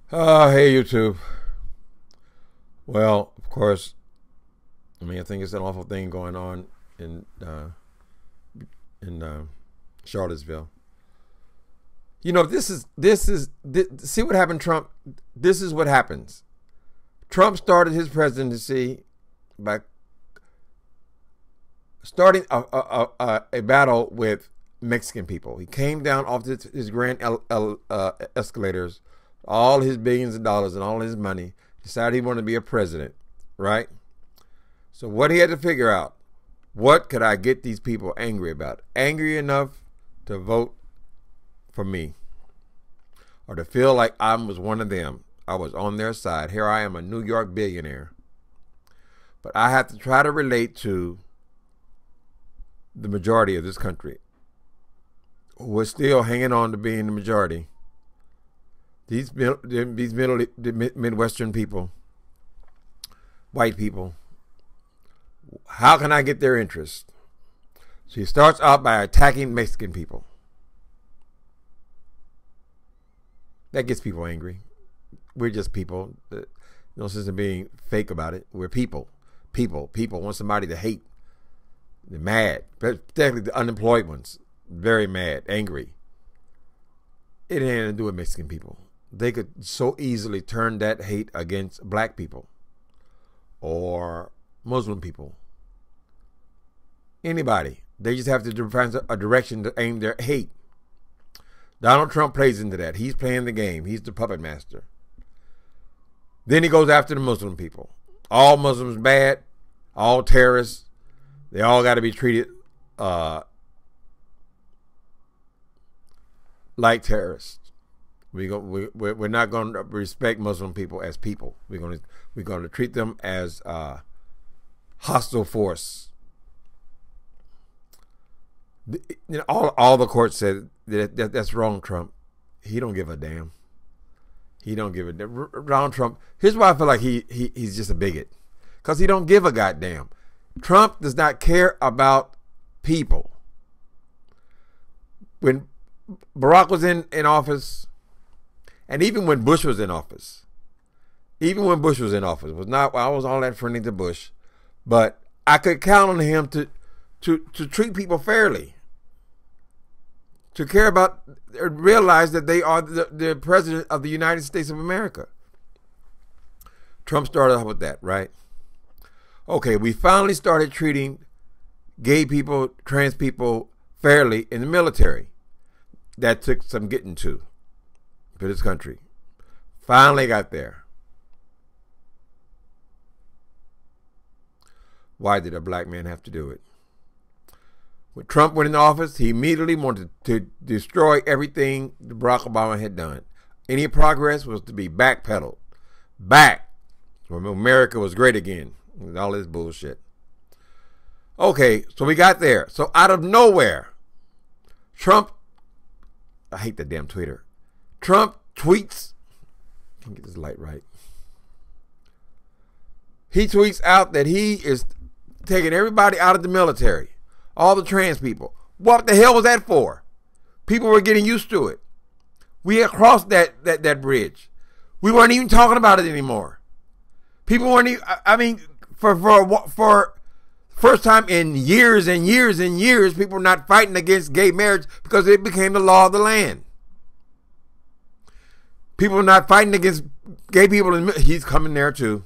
Hey YouTube. Well, of course, I think it's an awful thing going on in Charlottesville. This. See what happened, Trump. This is what happens. Trump started his presidency by starting a battle with Mexican people. He came down off his grand escalators, all his billions of dollars and all his money, decided he wanted to be a president, right? So what he had to figure out, what could I get these people angry about? Angry enough to vote for me, or to feel like I was one of them. I was on their side. Here I am, a New York billionaire. But I have to try to relate to the majority of this country, who are still hanging on to being the majority. These Midwestern people, white people, how can I get their interest? So he starts out by attacking Mexican people. That gets people angry. We're just people. No sense in being fake about it. We're people. People want somebody to hate. They're mad. Particularly the unemployed ones. Very mad, angry. It ain't anything to do with Mexican people. They could so easily turn that hate against black people or Muslim people. Anybody. They just have to find a direction to aim their hate. Donald Trump plays into that. He's playing the game. He's the puppet master. Then he goes after the Muslim people. All Muslims bad. All terrorists. They all got to be treated like terrorists. We're not going to respect Muslim people as people. We're going to treat them as hostile force. All the courts said that's wrong, Trump. He don't give a damn. He don't give a damn. Donald Trump. Here's why I feel like he's just a bigot, because he don't give a goddamn. Trump does not care about people. When Barack was in office, and even when Bush was in office, I was all that friendly to Bush, but I could count on him to treat people fairly, to care about, realize that they are the president of the United States of America. Trump started off with that, right? Okay, we finally started treating gay people, trans people fairly in the military. That took some getting to for this country. Finally got there. Why did a black man have to do it? When Trump went into office, he immediately wanted to destroy everything that Barack Obama had done. Any progress was to be backpedaled. Back. When America was great again. With all this bullshit. Okay, so we got there. So out of nowhere, Trump, I hate the damn Twitter. Trump tweets, can't get this light right. He tweets out that he is taking everybody out of the military. All the trans people. What the hell was that for? People were getting used to it. We had crossed that bridge. We weren't even talking about it anymore. People weren't even, for first time in years and years and years, people were not fighting against gay marriage because it became the law of the land. People are not fighting against gay people. He's coming there too.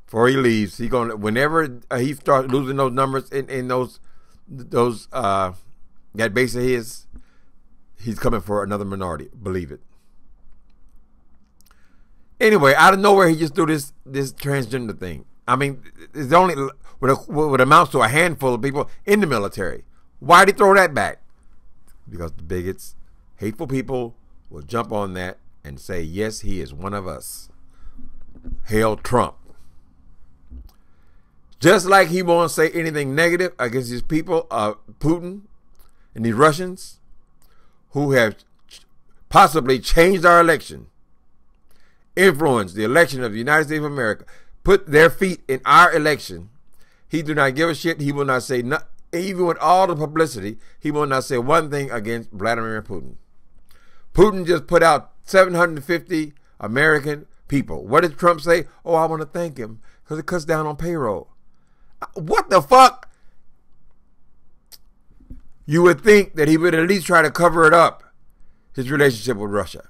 Before he leaves, whenever he starts losing those numbers in that base of his, he's coming for another minority. Believe it. Anyway, out of nowhere, he just threw this transgender thing. It's only what amounts to a handful of people in the military. Why did he throw that back? Because the bigots, hateful people will jump on that and say, yes, he is one of us. Hail Trump. Just like he won't say anything negative against his people, Putin and these Russians, who have possibly changed our election, influenced the election of the United States of America, put their feet in our election. He do not give a shit. He will not say, even with all the publicity, he will not say one thing against Vladimir Putin. Putin just put out 750 American people. What did Trump say? Oh, I want to thank him because it cuts down on payroll. What the fuck? You would think that he would at least try to cover it up, his relationship with Russia.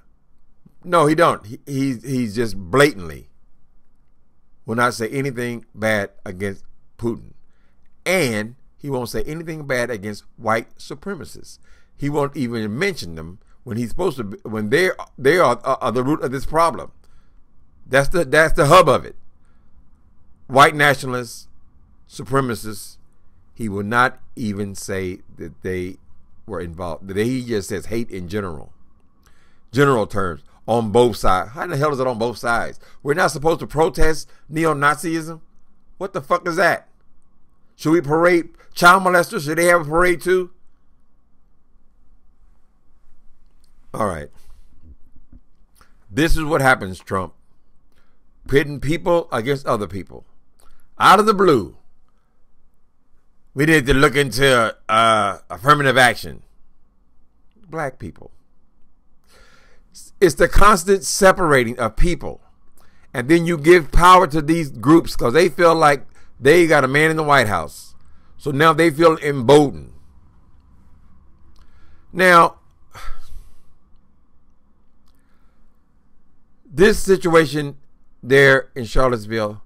No, he don't. He's just blatantly will not say anything bad against Putin. And he won't say anything bad against white supremacists. He won't even mention them when he's supposed to be, when they are the root of this problem. That's the hub of it. White nationalists, supremacists, he will not even say that they were involved. He just says hate in general terms, on both sides. How the hell is it on both sides? We're not supposed to protest neo-Nazism? What the fuck is that? Should we parade child molesters? Should they have a parade too? All right. This is what happens, Trump. Pitting people against other people. Out of the blue. We need to look into affirmative action. Black people. It's the constant separating of people. And then you give power to these groups because they feel like they got a man in the White House. So now they feel emboldened. Now, this situation there in Charlottesville,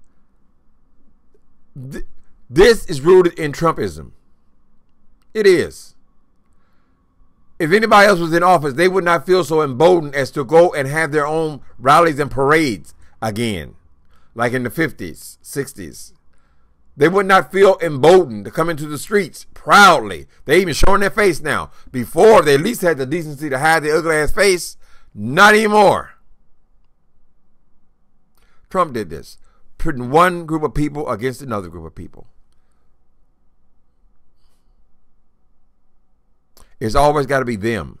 this is rooted in Trumpism. It is. If anybody else was in office, they would not feel so emboldened as to go and have their own rallies and parades again, like in the 50s, 60s. They would not feel emboldened to come into the streets proudly. They even showing their face now. Before, they at least had the decency to hide their ugly ass face. Not anymore. Trump did this, putting one group of people against another group of people. It's always got to be them.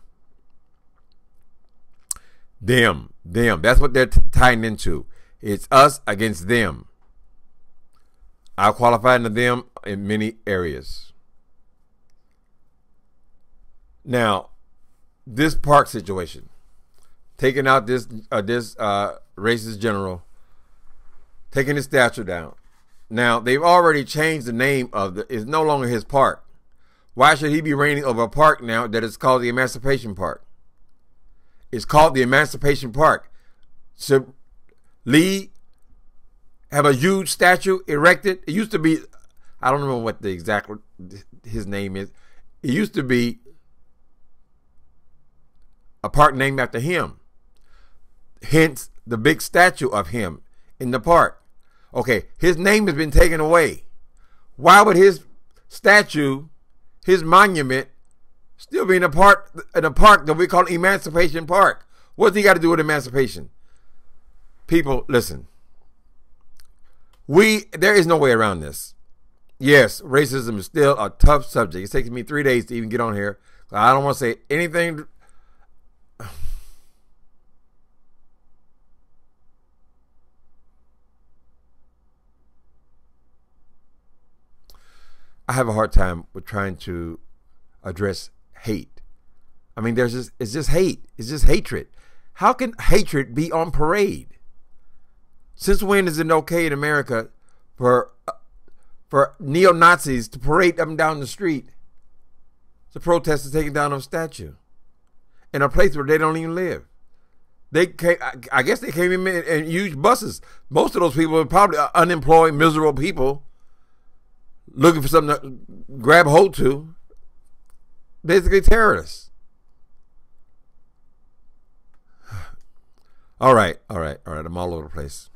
Them. That's what they're tying into. It's us against them. I qualify into them in many areas. Now, this park situation, taking out this racist general, taking his statue down. Now, they've already changed the name of it's no longer his park. Why should he be reigning over a park now that is called the Emancipation Park? It's called the Emancipation Park. Should Lee have a huge statue erected? It used to be, I don't know what the exact his name is. It used to be a park named after him. Hence the big statue of him in the park. Okay, his name has been taken away. Why would his statue, his monument, still be in a park that we call Emancipation Park? What's he got to do with emancipation? People, listen. There is no way around this. Yes, racism is still a tough subject. It's taken me 3 days to even get on here. I don't want to say anything. I have a hard time with trying to address hate. I mean, it's just hate. It's just hatred. How can hatred be on parade? Since when is it okay in America for neo-Nazis to parade up and down the street to protest and taking down a statue in a place where they don't even live? I guess they came in huge buses. Most of those people are probably unemployed, miserable people looking for something to grab hold to. Basically terrorists. All right. I'm all over the place.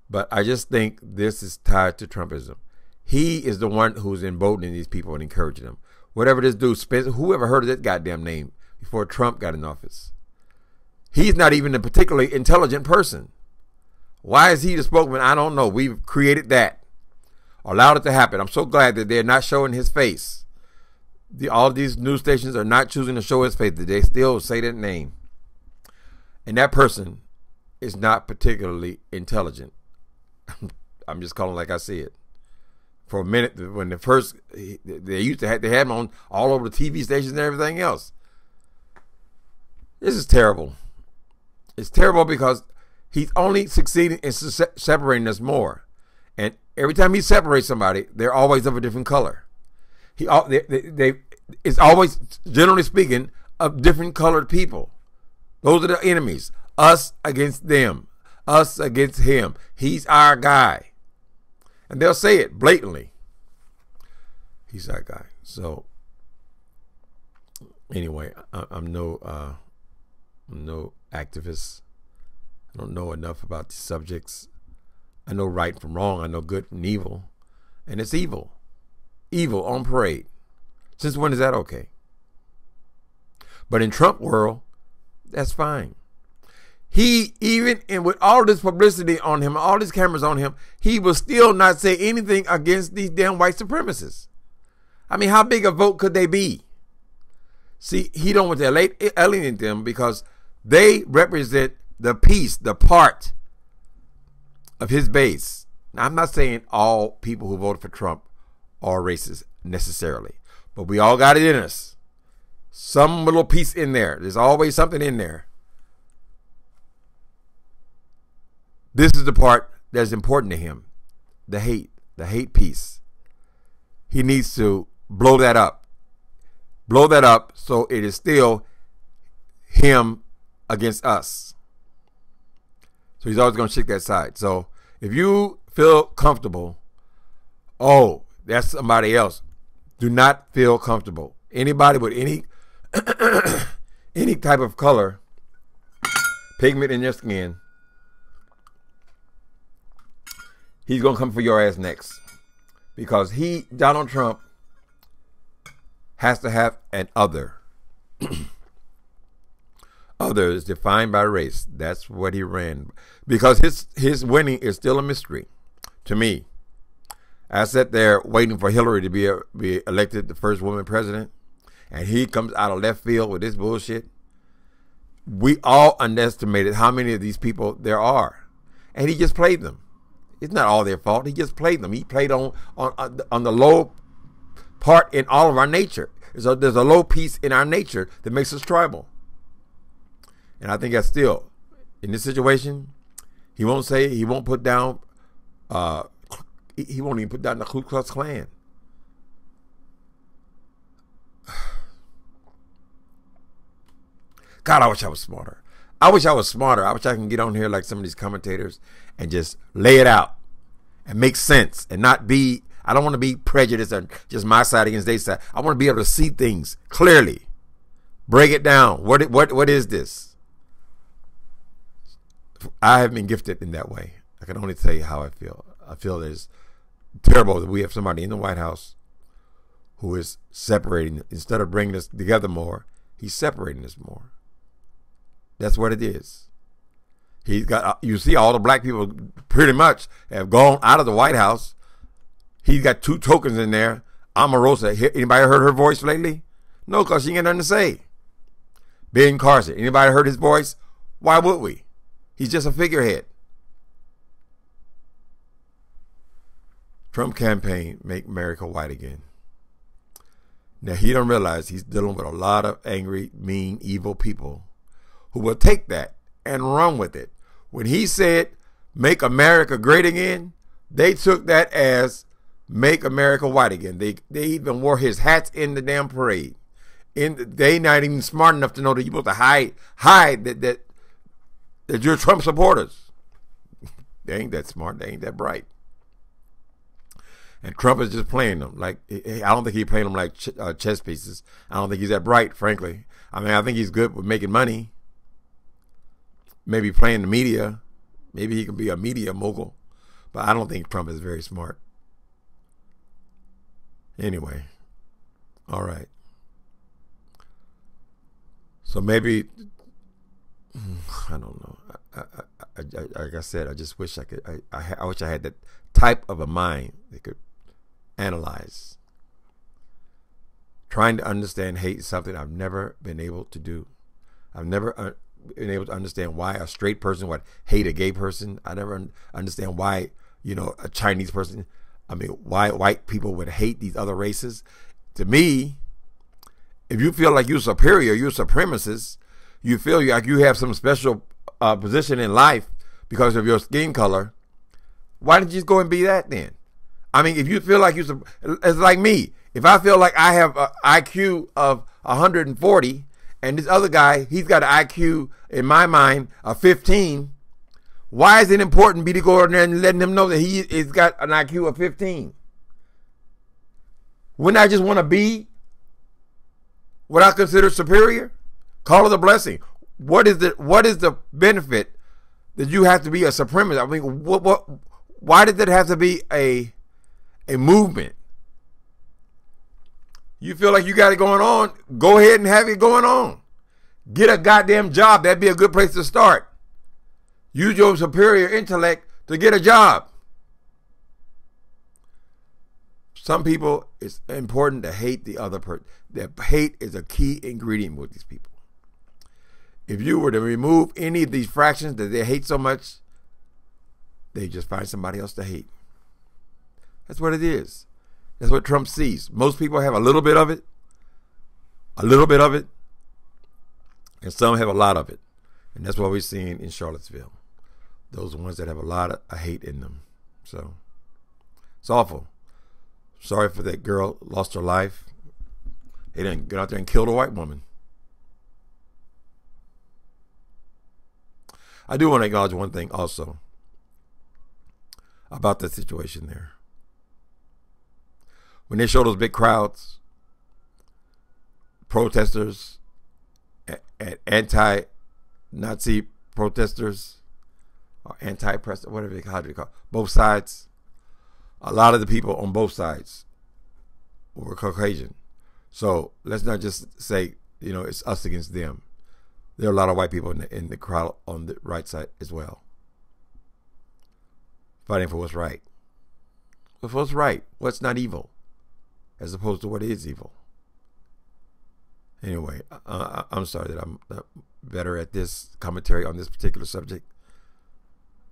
But I just think this is tied to Trumpism. He is the one who's emboldening these people and encouraging them. Whatever this dude, Spencer, whoever heard of that goddamn name before Trump got in office? He's not even a particularly intelligent person. Why is he the spokesman? I don't know. We've created that. Allowed it to happen. I'm so glad that they're not showing his face. All these news stations are not choosing to show his face. They still say that name. And that person is not particularly intelligent. I'm just calling it like I see it. For a minute, when they used to have, they had him on all over the TV stations and everything else. This is terrible. It's terrible because he's only succeeding in separating us more. And every time he separates somebody, they're always of a different color. It's always, generally speaking, of different colored people. Those are the enemies. Us against them. Us against him. He's our guy. And they'll say it blatantly. He's our guy. So, anyway, I'm no activist. I don't know enough about these subjects. I know right from wrong. I know good and evil. And it's evil. Evil on parade. Since when is that okay? But in Trump world, that's fine. He, even with all this publicity on him, all these cameras on him, he will still not say anything against these damn white supremacists. I mean, how big a vote could they be? See, he don't want to alienate them because they represent the piece, the part of his base. Now, I'm not saying all people who voted for Trump are racist necessarily, but we all got it in us. Some little piece in there. There's always something in there. This is the part that's important to him. The hate piece. He needs to blow that up. Blow that up so it is still him against us. So he's always going to shake that side. So if you feel comfortable, oh, that's somebody else. Do not feel comfortable. Anybody with any any type of color, pigment in your skin, he's going to come for your ass next. Because Donald Trump, has to have an other. Other is defined by race. That's what he ran. Because his winning is still a mystery to me. I sat there waiting for Hillary to be elected the first woman president, and he comes out of left field with this bullshit. We all underestimated how many of these people there are, and he just played them. It's not all their fault. He just played them. He played on the low part in all of our nature. So there's a low piece in our nature that makes us tribal. And I think that's still, in this situation, he won't put down, he won't even put down the Ku Klux Klan. God, I wish I was smarter. I wish I can get on here like some of these commentators and just lay it out and make sense and not be, I don't want to be prejudiced on just my side against their side. I want to be able to see things clearly. Break it down. What is this? I have been gifted in that way. I can only tell you how I feel. I feel it's terrible that we have somebody in the White House who is separating. Instead of bringing us together more, he's separating us more. That's what it is. He's got, you see, all the black people pretty much have gone out of the White House. He's got two tokens in there. Omarosa, anybody heard her voice lately? No, because she ain't got nothing to say. Ben Carson, anybody heard his voice? Why would we? He's just a figurehead. Trump campaign, make America white again. Now, he don't realize he's dealing with a lot of angry, mean, evil people who will take that and run with it. When he said, make America great again, they took that as make America white again. They even wore his hats in the damn parade. They not even smart enough to know that you're supposed to hide that you're Trump supporters. They ain't that smart. They ain't that bright. And Trump is just playing them. Like, I don't think he's playing them like chess pieces. I don't think he's that bright, frankly. I mean, I think he's good with making money. Maybe playing the media. Maybe he can be a media mogul. But I don't think Trump is very smart. Anyway. All right. So maybe, I don't know. Like I said, I just wish I could. I wish I had that type of a mind that could analyze. Trying to understand hate is something I've never been able to do. I've never been able to understand why a straight person would hate a gay person. I never understand why, a Chinese person, why white people would hate these other races. To me, if you feel like you're superior, you're a supremacist, you feel like you have some special position in life because of your skin color, why didn't you just go and be that then? I mean, if you feel like it's like me. If I feel like I have an IQ of 140 and this other guy, he's got an IQ, in my mind, of 15, why is it important me to go in there and letting him know that he's got an IQ of 15? Wouldn't I just want to be what I consider superior? Call it a blessing. What is the benefit that you have to be a supremacist? I mean, why did it have to be a movement? You feel like you got it going on, go ahead and have it going on. Get a goddamn job. That'd be a good place to start. Use your superior intellect to get a job. Some people, it's important to hate the other person. That hate is a key ingredient with these people. If you were to remove any of these fractions that they hate so much, they just find somebody else to hate. That's what it is. That's what Trump sees. Most people have a little bit of it, and some have a lot of it. And that's what we're seeing in Charlottesville. Those ones that have a lot of hate in them. So it's awful. Sorry for that girl, lost her life. They didn't get out there and kill a white woman. I do want to acknowledge one thing also about the situation there. When they show those big crowds, protesters, anti-Nazi protesters, or anti-press, whatever how do you call it, both sides, a lot of the people on both sides were Caucasian. So let's not just say, it's us against them. There are a lot of white people in the crowd on the right side as well, fighting for what's right. But what's right, what's not evil, as opposed to what is evil. Anyway, I'm sorry that I'm not better at this commentary on this particular subject.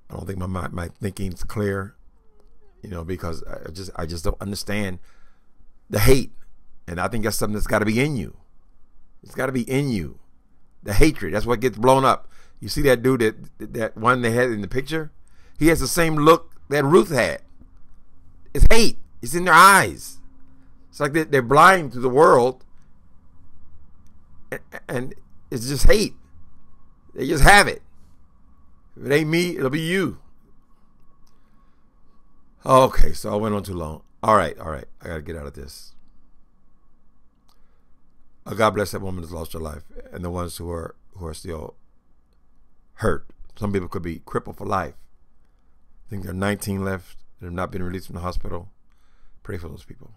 I don't think my thinking's clear, because I just don't understand the hate, and I think that's something that's got to be in you. It's got to be in you. The hatred, that's what gets blown up. You see that dude that one they had in the picture? He has the same look that Ruth had. It's hate. It's in their eyes. It's like they're blind to the world, and it's just hate. They just have it. If it ain't me, it'll be you. Okay, so I went on too long. All right. I gotta get out of this. God bless that woman that's lost her life, and the ones who are still hurt. Some people could be crippled for life. I think there are 19 left that have not been released from the hospital. Pray for those people.